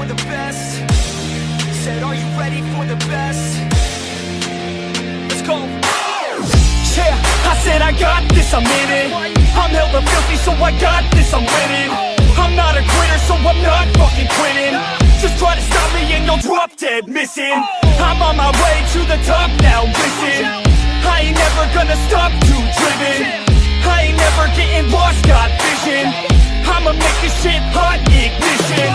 for the best. Said, are you ready for the best? Let's go. Yeah, I said I got this, I'm in it. I'm hella filthy, so I got this, I'm winning. I'm not a quitter, so I'm not fucking quitting. Just try to stop me and you'll drop dead missing. I'm on my way to the top now, listen. I ain't never gonna stop, too driven. I ain't never getting lost, got vision. I'ma make this shit hot, ignition.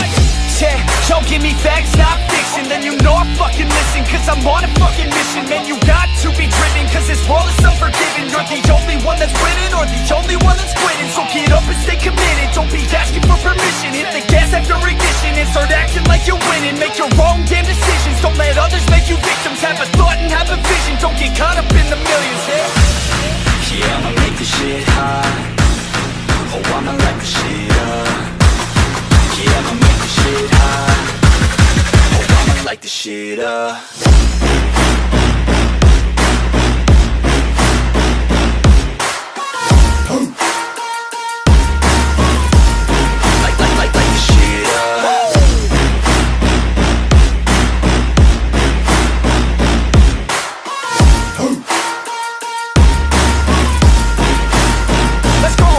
Yeah, don't give me facts, not fiction. Then you know I fucking listen, cause I'm on a fucking mission. Man, you got to be driven, cause this world is unforgiving. You're the only one that's winning, or the only one that's quitting. So get up and stay committed, don't be asking for permission. Hit the gas after ignition and start acting like you're winning. Make your own damn decisions, don't let others make you victims. Have a thought and have a vision, don't get caught up in the millions. Yeah, I'ma make this shit hot. Oh, I'ma light the shit up. Yeah, I'ma make this shit hot. Oh, I'ma light the shit up. Light the shit up. Let's go.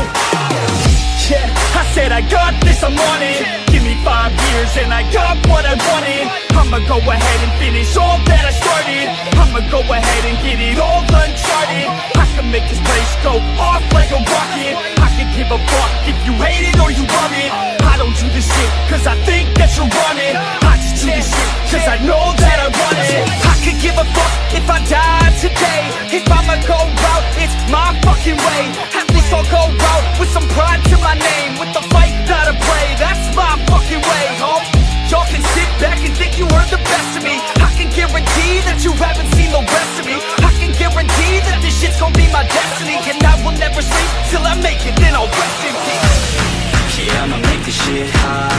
Yeah, I said I got this, I'm on it. Give me 5 years and I got what I wanted. I'ma go ahead and finish all that I started. I'ma go ahead and get it all uncharted. I can make this place go off like a rocket. I can give a fuck if you hate it or you love it. I don't do this shit cause I think that you're on it. I just do this shit cause I know that I want it. I could give a fuck if I died today. If I'ma go out, it's my fucking way. At least I'll go out with some pride to my name. With the fight that I play, that's my fucking way, home. Y'all can sit back and think you heard the best of me. I can guarantee that you haven't seen the rest of me. I can guarantee that this shit's gonna be my destiny. And I will never sleep till I make it, then I'll rest in peace. Yeah, I'ma make this shit hot.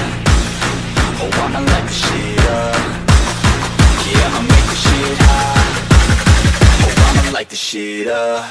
Oh, I'ma light the shit up. Yeah, I'ma make this shit hot. Oh, I'ma light the shit up.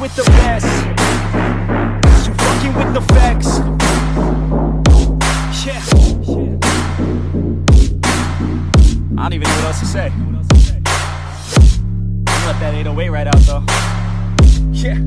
With the best, you fucking with the facts. Yeah, I don't even know what else to say. Let that 808 right out though. Yeah.